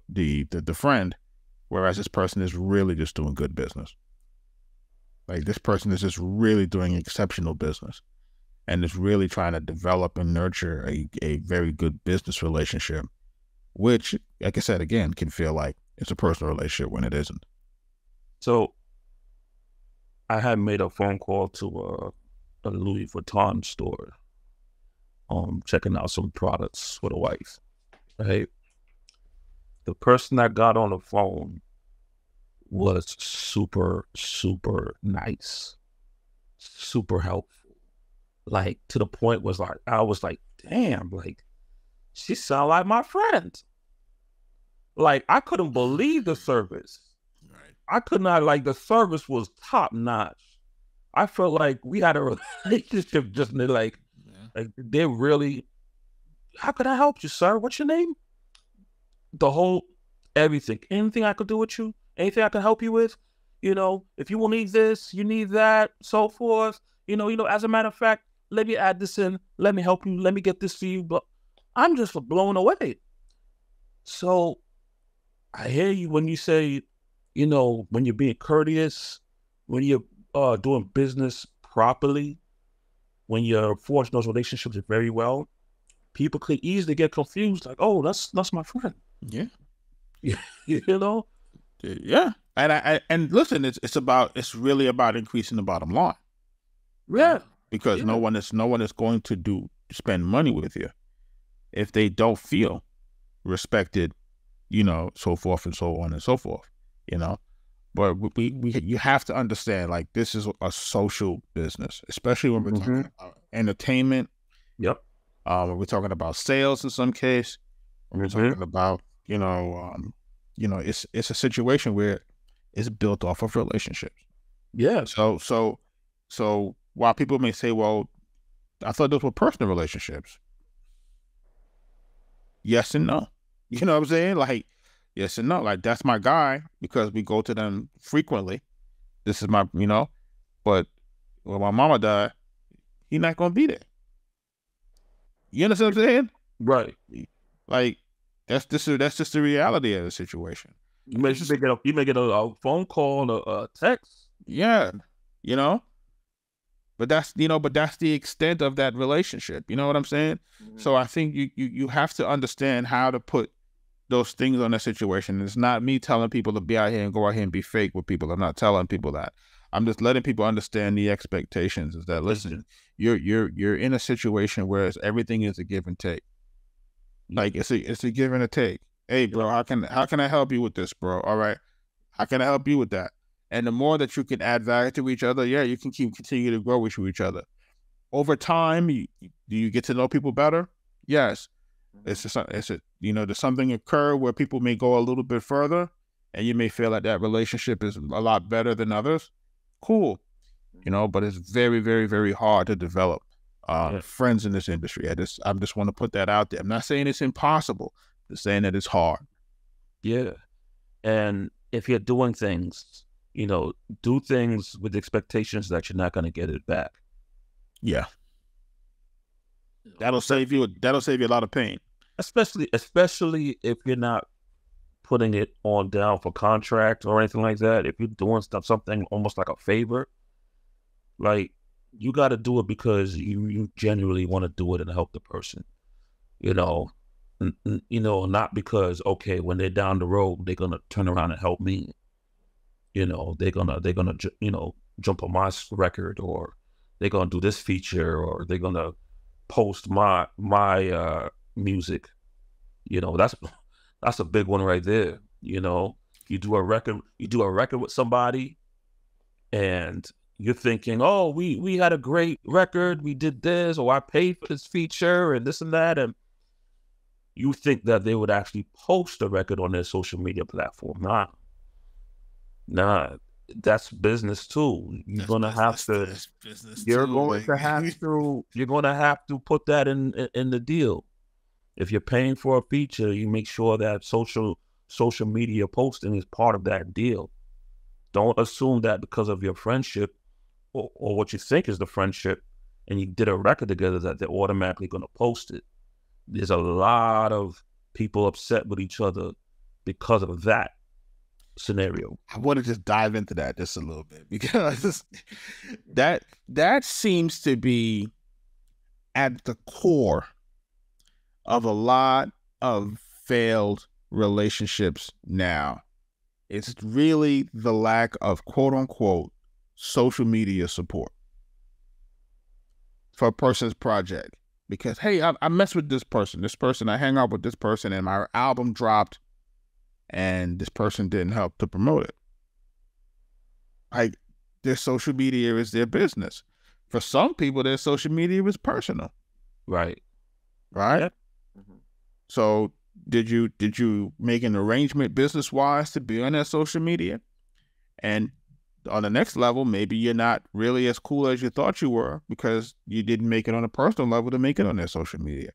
Speaker 1: the friend, whereas this person is really just doing good business. Like this person is just really doing exceptional business and is really trying to develop and nurture a very good business relationship, which, like I said, again, can feel like it's a personal relationship when it isn't.
Speaker 3: So I had made a phone call to a Louis Vuitton store, checking out some products for the wife, right? The person that got on the phone was super, super nice, super helpful. Like, to the point was like, I was like, damn, like, she sound like my friend. Like, I couldn't believe the service.
Speaker 1: Right.
Speaker 3: I could not, like, the service was top notch. I felt like we had a relationship just like they're really, how could I help you, sir? What's your name? The whole, everything. Anything I could do with you? Anything I can help you with? You know, if you will need this, you need that, so forth. You know, as a matter of fact, let me add this in. Let me help you. Let me get this for you. But I'm just blown away. So I hear you when you say you know, when you're being courteous, when you're doing business properly, when you're forging those relationships very well, people could easily get confused. Like, oh, that's my friend.
Speaker 1: Yeah.
Speaker 3: You know?
Speaker 1: Yeah. And listen, it's really about increasing the bottom line.
Speaker 3: Yeah.
Speaker 1: Because no one is going to spend money with you if they don't feel respected, you know, so forth and so on and so forth, you know. But you have to understand, like, this is a social business, especially when we're talking about entertainment.
Speaker 3: Yep.
Speaker 1: When we're talking about sales in some case, when we're talking about, it's a situation where it's built off of relationships.
Speaker 3: Yeah.
Speaker 1: So while people may say, well, I thought those were personal relationships. Yes and no. You know what I'm saying? Like, yes and no. Like, that's my guy because we go to them frequently. This is my, you know, but when my mama died, he's not going to be there. You understand what I'm saying?
Speaker 3: Right.
Speaker 1: Like, that's just the reality of the situation.
Speaker 3: You may get a phone call, a text.
Speaker 1: Yeah. You know? But that's the extent of that relationship. You know what I'm saying? So I think you have to understand how to put those things on a situation. It's not me telling people to be out here and go out here and be fake with people. I'm not telling people that. I'm just letting people understand the expectations. Is that, listen, you're in a situation where everything is a give and take. Like, it's a give and a take. Hey, bro, how can I help you with this, bro? All right, how can I help you with that? And the more that you can add value to each other, yeah, you can continue to grow with each other. Over time, do you get to know people better? Yes. Does something occur where people may go a little bit further, and you may feel like that relationship is a lot better than others? Cool. You know, but it's very, very, very hard to develop friends in this industry. I just want to put that out there. I'm not saying it's impossible. I'm just saying that it's hard.
Speaker 3: Yeah. And if you're doing things, you know, do things with expectations that you're not going to get it back.
Speaker 1: Yeah. That'll save you a lot of pain.
Speaker 3: Especially if you're not putting it on down for contract or anything like that. If you're doing something almost like a favor, like, you got to do it because you genuinely want to do it and help the person, you know, not because, okay, when they're down the road, they're going to turn around and help me. You know, they're gonna jump on my record, or they're gonna do this feature, or they're gonna post my music. You know, that's a big one right there. You know, you do a record with somebody, and you're thinking, oh, we had a great record, we did this, or I paid for this feature and this and that, and you think that they would actually post a record on their social media platform. Nah, that's business too. You're gonna have to put that in the deal. If you're paying for a feature, you make sure that social media posting is part of that deal. Don't assume that because of your friendship or what you think is the friendship, and you did a record together, that they're automatically gonna post it. There's a lot of people upset with each other because of that scenario.
Speaker 1: I want to just dive into that just a little bit, because that seems to be at the core of a lot of failed relationships now. It's really the lack of quote unquote social media support for a person's project. Because, hey, I mess with this person, I hang out with this person, and my album dropped, and this person didn't help to promote it. Like, their social media is their business. For some people, their social media is personal.
Speaker 3: Right.
Speaker 1: Yep. Mm-hmm. So did you make an arrangement business-wise to be on that social media? And on the next level, maybe you're not really as cool as you thought you were because you didn't make it on a personal level to make it on their social media.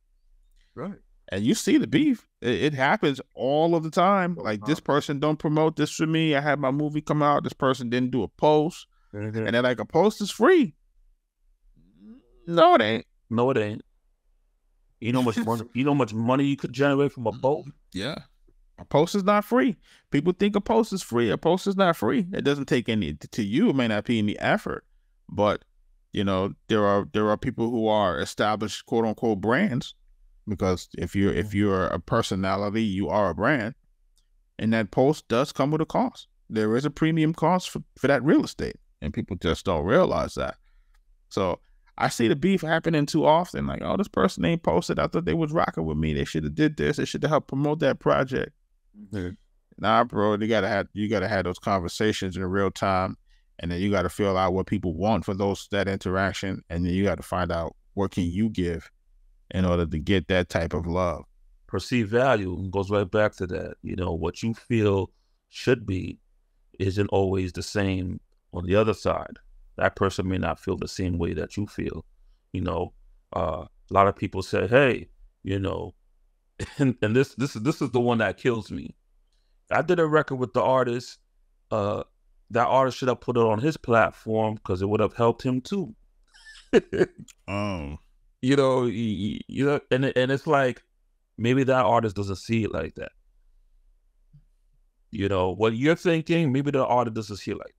Speaker 3: Right.
Speaker 1: And you see the beef. It happens all of the time. Like, this person don't promote this for me. I had my movie come out. This person didn't do a post. Mm-hmm. And they're like, a post is free. No, it ain't.
Speaker 3: No, it ain't. You know much money you could generate from a post?
Speaker 1: Yeah. A post is not free. People think a post is free. A post is not free. It doesn't take any, to you, it may not be any effort, but there are people who are established quote unquote brands, because if you're a personality, you are a brand, and that post does come with a cost. There is a premium cost for that real estate, and people just don't realize that. So I see the beef happening too often. Like, oh, this person ain't posted. I thought they was rocking with me. They should have did this. They should have helped promote that project. Mm-hmm. Nah, bro, you gotta have those conversations in real time, and then you gotta feel out what people want for that interaction, and then you gotta find out what can you give in order to get that type of love.
Speaker 3: Perceived value goes right back to that. What you feel should be isn't always the same on the other side. That person may not feel the same way that you feel. A lot of people say, hey, and this is the one that kills me. I did a record with the artist. That artist should have put it on his platform because it would have helped him too.
Speaker 1: Oh,
Speaker 3: and it's like, maybe that artist doesn't see it like that. What you're thinking, maybe the artist doesn't see it like that.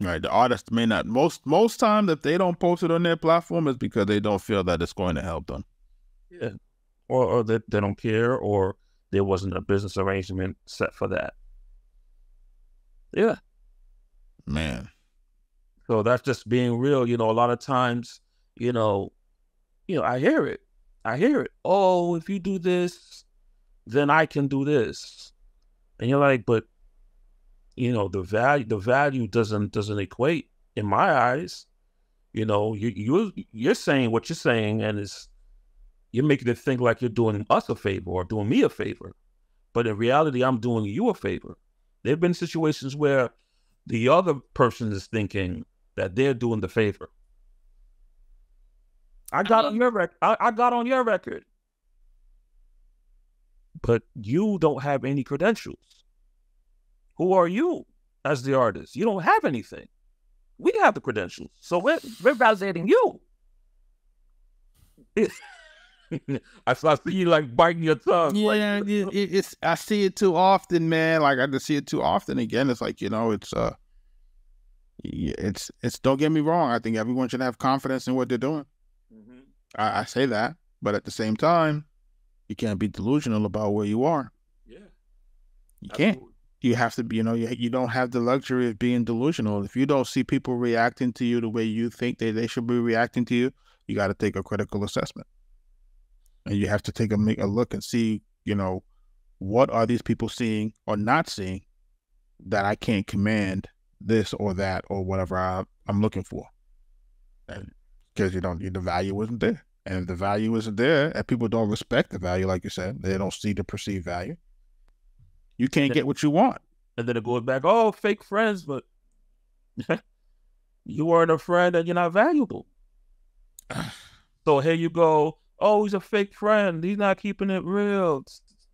Speaker 1: Right. The artist may not. Most times, if they don't post it on their platform, it's because they don't feel that it's going to help them.
Speaker 3: Yeah. Or they don't care, or there wasn't a business arrangement set for that. Yeah.
Speaker 1: Man.
Speaker 3: So that's just being real. A lot of times, I hear it. Oh, if you do this, then I can do this. And you're like, but the value doesn't equate in my eyes. You're saying what you're saying, and you're making it think like you're doing us a favor or doing me a favor. But in reality, I'm doing you a favor. There have been situations where the other person is thinking that they're doing the favor. I got on your record. I got on your record. But you don't have any credentials. Who are you as the artist? You don't have anything. We have the credentials. So we're validating you. I see you like biting your tongue.
Speaker 1: Yeah, I see it too often, man. Like, I just see it too often. Again, it's like, it's don't get me wrong. I think everyone should have confidence in what they're doing. Mm-hmm. I say that, but at the same time, you can't be delusional about where you are.
Speaker 3: Yeah,
Speaker 1: you can't. You have to be, you don't have the luxury of being delusional. If you don't see people reacting to you the way you think they should be reacting to you, you got to take a critical assessment. And you have to make a look and see, what are these people seeing or not seeing that I can't command this or that or whatever I'm looking for. Because the value isn't there. And if the value isn't there, and people don't respect the value, like you said, they don't see the perceived value, you can't get what you want.
Speaker 3: And then it goes back, oh, fake friends, but you weren't a friend and you're not valuable. So here you go, oh, he's a fake friend. He's not keeping it real.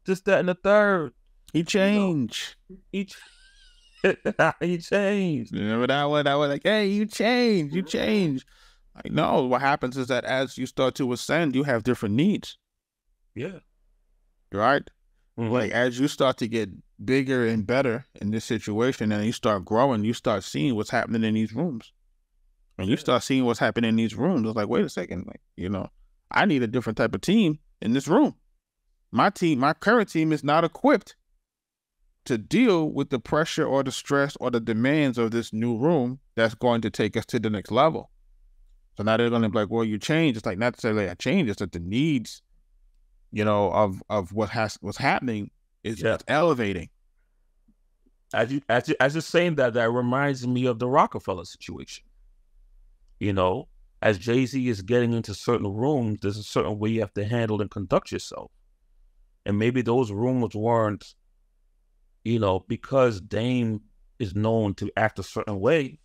Speaker 3: Just that and the third.
Speaker 1: He changed.
Speaker 3: He changed.
Speaker 1: Remember that one? I was like, hey, you changed. You changed. Like, no, what happens is that as you start to ascend, you have different needs.
Speaker 3: Yeah.
Speaker 1: Right?
Speaker 3: Mm-hmm.
Speaker 1: Like, as you start to get bigger and better in this situation and you start growing, you start seeing what's happening in these rooms. And you start seeing what's happening in these rooms. It's like, wait a second. Like, I need a different type of team in this room. My current team is not equipped to deal with the pressure or the stress or the demands of this new room that's going to take us to the next level. So now they're going to be like, well, you changed. It's like, not necessarily a change. It's that the needs, of what's happening is elevating.
Speaker 3: As you're saying that reminds me of the Rockefeller situation. As Jay-Z is getting into certain rooms, there's a certain way you have to handle and conduct yourself. And maybe those rooms weren't, because Dame is known to act a certain way,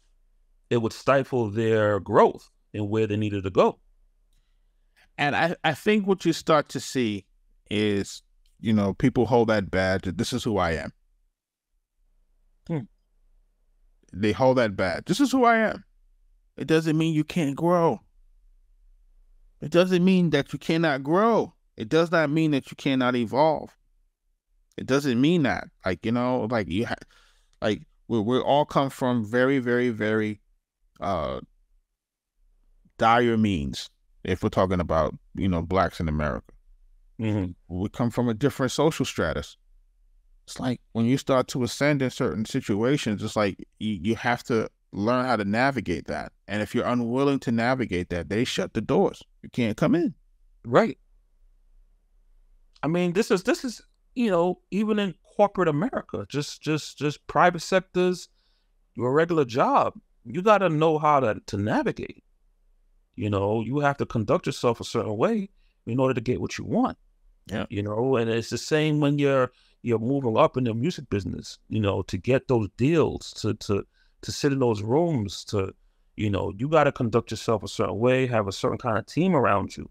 Speaker 3: it would stifle their growth and where they needed to go.
Speaker 1: And I think what you start to see is, people hold that badge. This is who I am. They hold that badge. This is who I am. It doesn't mean you can't grow. It doesn't mean that you cannot grow. It does not mean that you cannot evolve. It doesn't mean that. Like, you know, like like we all come from very, very, very dire means. If we're talking about, you know, blacks in America, we come from a different social stratus. It's like when you start to ascend in certain situations, it's like you have to learn how to navigate that. And if you're unwilling to navigate that, they shut the doors. You can't come in.
Speaker 3: Right. I mean, this is, you know, even in corporate America, just private sectors, your regular job, you got to know how to navigate. You know, you have to conduct yourself a certain way in order to get what you want.
Speaker 1: Yeah.
Speaker 3: You know, and it's the same when you're moving up in the music business, you know, to get those deals, to sit in those rooms, to, you know, you got to conduct yourself a certain way, have a certain kind of team around you,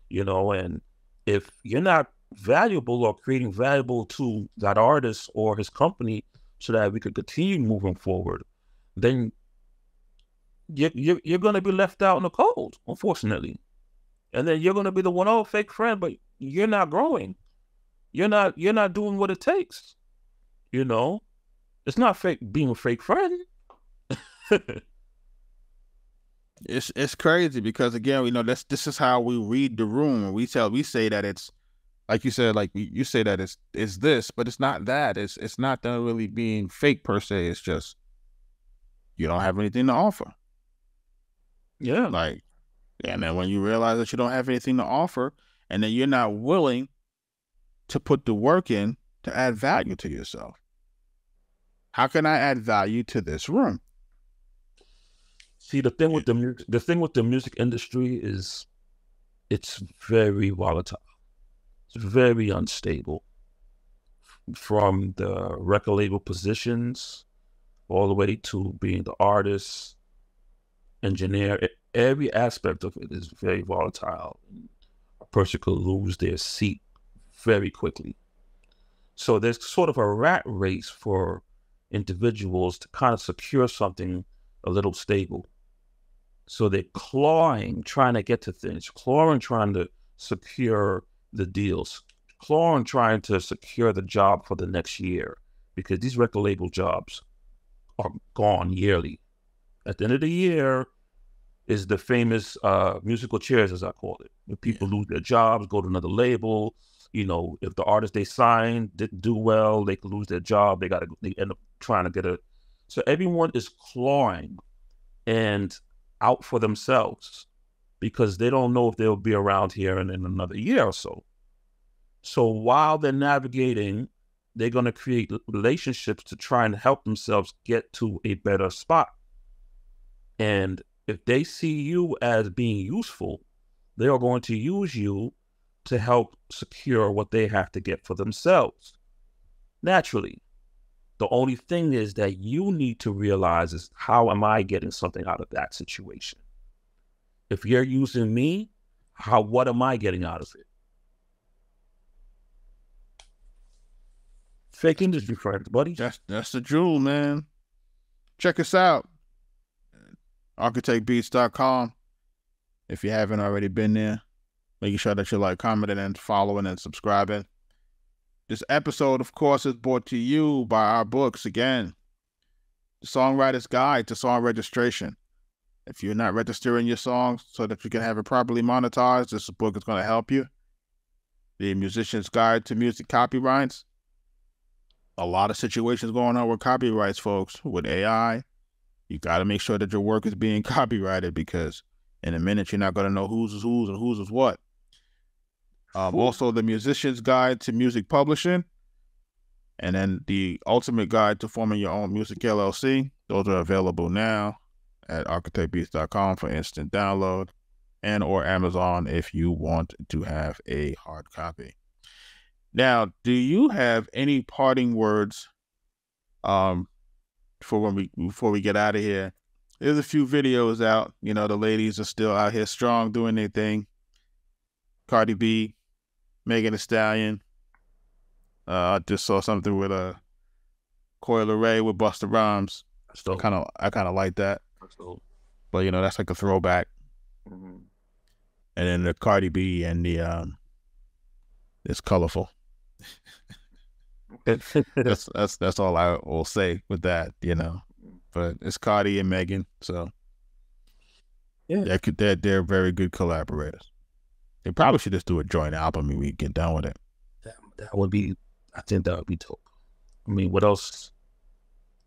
Speaker 3: you know, and if you're not valuable or creating valuable to that artist or his company so that we could continue moving forward, then you're going to be left out in the cold, unfortunately. And then you're going to be the one, oh, fake friend, but you're not growing. You're not doing what it takes. You know, it's not fake being a fake friend.
Speaker 1: It's crazy because, again, you know, this is how we read the room, and we say that it's like you said, like you say that it's this, but it's not that. It's not that really being fake per se. It's just you don't have anything to offer.
Speaker 3: Yeah.
Speaker 1: Like, and then when you realize that you don't have anything to offer, and then you're not willing to put the work in to add value to yourself. How can I add value to this room?
Speaker 3: See, the thing with the music industry is it's very volatile. It's very unstable. From the record label positions all the way to being the artist, engineer, every aspect of it is very volatile. A person could lose their seat very quickly. So there's sort of a rat race for individuals to kind of secure something a little stable. So they're clawing, trying to get to things, clawing, trying to secure the deals, clawing, trying to secure the job for the next year, because these record label jobs are gone yearly. At the end of the year is the famous musical chairs, as I call it. When people lose their jobs, go to another label. You know, if the artist they signed didn't do well, they could lose their job. They end up trying to get a. So everyone is clawing and out for themselves because they don't know if they'll be around here in another year or so. So while they're navigating, they're going to create relationships to try and help themselves get to a better spot. And if they see you as being useful, they are going to use you to help secure what they have to get for themselves. Naturally, the only thing is that you need to realize is, how am I getting something out of that situation? If you're using me, what am I getting out of it? Fake industry friends, buddy.
Speaker 1: That's the jewel, man. Check us out. Arkatechbeats.com. If you haven't already been there, making sure that you like, commenting, and following and subscribing. This episode, of course, is brought to you by our books. Again, The Songwriter's Guide to Song Registration. If you're not registering your songs so that you can have it properly monetized, this book is going to help you. The Musician's Guide to Music Copyrights. A lot of situations going on with copyrights, folks. With AI, you got to make sure that your work is being copyrighted, because in a minute you're not going to know whose is whose and whose is what. Also, The Musician's Guide to Music Publishing, and then The Ultimate Guide to Forming Your Own Music LLC. Those are available now at arkatechbeats.com for instant download, and or Amazon if you want to have a hard copy. Now, do you have any parting words before we get out of here? There's a few videos out. You know, the ladies are still out here strong doing their thing. Cardi B, Megan Thee Stallion. I just saw something with Coi Leray with Busta Rhymes. I kind of like that. But you know, that's like a throwback. Mm-hmm. And then the Cardi B and the it's colorful. That's all I will say with that, you know. But it's Cardi and Megan, so
Speaker 3: Yeah.
Speaker 1: they're very good collaborators. They probably should just do a joint album and we get done with it.
Speaker 3: That would be, I think that would be dope. I mean, what else?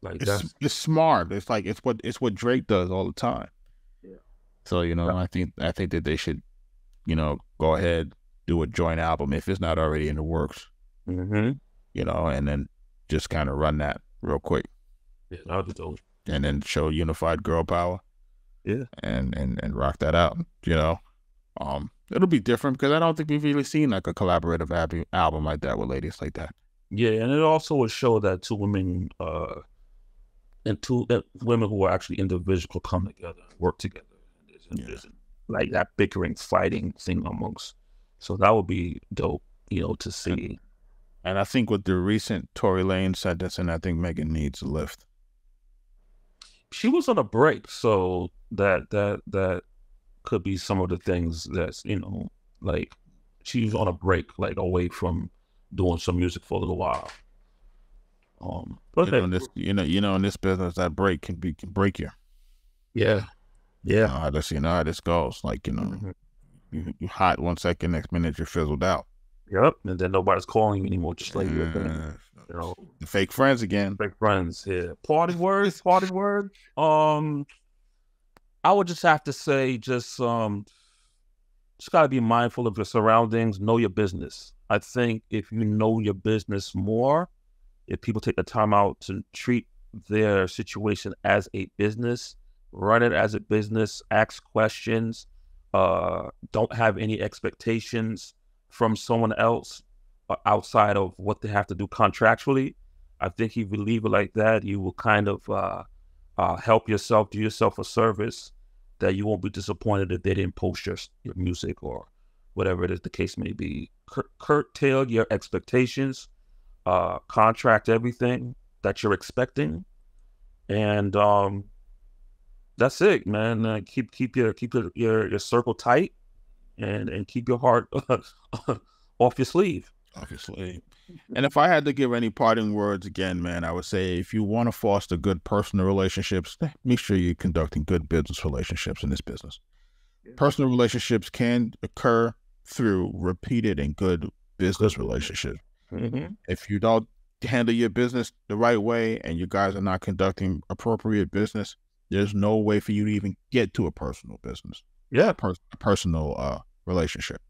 Speaker 3: Like
Speaker 1: it's smart. It's like it's what Drake does all the time.
Speaker 3: Yeah.
Speaker 1: So, you know, I think that they should, you know, go ahead, do a joint album if it's not already in the works.
Speaker 3: Mm-hmm.
Speaker 1: You know, and then just kind of run that real quick.
Speaker 3: Yeah, that would be dope.
Speaker 1: And then show unified girl power.
Speaker 3: Yeah.
Speaker 1: And rock that out, you know. It'll be different because I don't think we've really seen like a collaborative album like that with ladies like that.
Speaker 3: Yeah, and it also would show that two women women who are actually individual come together, work together. There's like that bickering, fighting thing amongst. So that would be dope, you know, to see.
Speaker 1: And I think with the recent Tory Lanez sentencing, I think Megan needs a lift.
Speaker 3: She was on a break, so that could be some of the things that's, you know, like she's on a break, like away from doing some music for a little while. But
Speaker 1: in this business, that break can break you.
Speaker 3: Yeah.
Speaker 1: You know how this goes. Like, you know, you hot 1 second, next minute you're fizzled out.
Speaker 3: Yep, and then nobody's calling you anymore. Just like you know,
Speaker 1: the fake friends again.
Speaker 3: Fake friends. Yeah. Parting words. I would just have to say, just gotta be mindful of your surroundings. Know your business. I think if you know your business more, if people take the time out to treat their situation as a business, run it as a business, ask questions, don't have any expectations from someone else outside of what they have to do contractually. I think if you leave it like that, you will kind of help yourself, do yourself a service that you won't be disappointed if they didn't post your music or whatever it is the case may be. Curtail your expectations, contract everything that you're expecting, and that's it, man. Keep your circle tight, and keep your heart off your sleeve.
Speaker 1: Obviously. And if I had to give any parting words again, man, I would say if you want to foster good personal relationships, make sure you're conducting good business relationships in this business. Yeah. Personal relationships can occur through repeated and good business relationships.
Speaker 3: Mm-hmm.
Speaker 1: If you don't handle your business the right way and you guys are not conducting appropriate business, there's no way for you to even get to a personal business.
Speaker 3: Yeah.
Speaker 1: A personal relationship.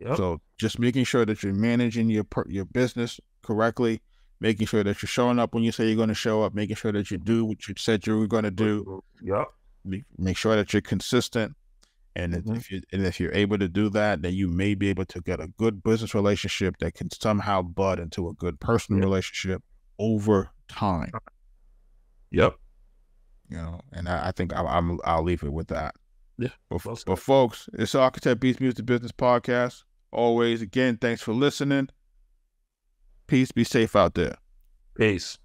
Speaker 3: Yep.
Speaker 1: So just making sure that you're managing your business correctly, making sure that you're showing up when you say you're going to show up, making sure that you do what you said you were going to do.
Speaker 3: Yep.
Speaker 1: Make sure that you're consistent. And if you're able to do that, then you may be able to get a good business relationship that can somehow bud into a good personal relationship over time.
Speaker 3: Yep.
Speaker 1: You know, and I think I'll leave it with that.
Speaker 3: Yeah.
Speaker 1: But folks, it's Arkatech Music Business Podcast. Always, again, thanks for listening. Peace. Be safe out there.
Speaker 3: Peace.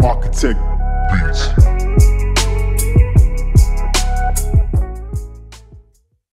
Speaker 2: Arkatech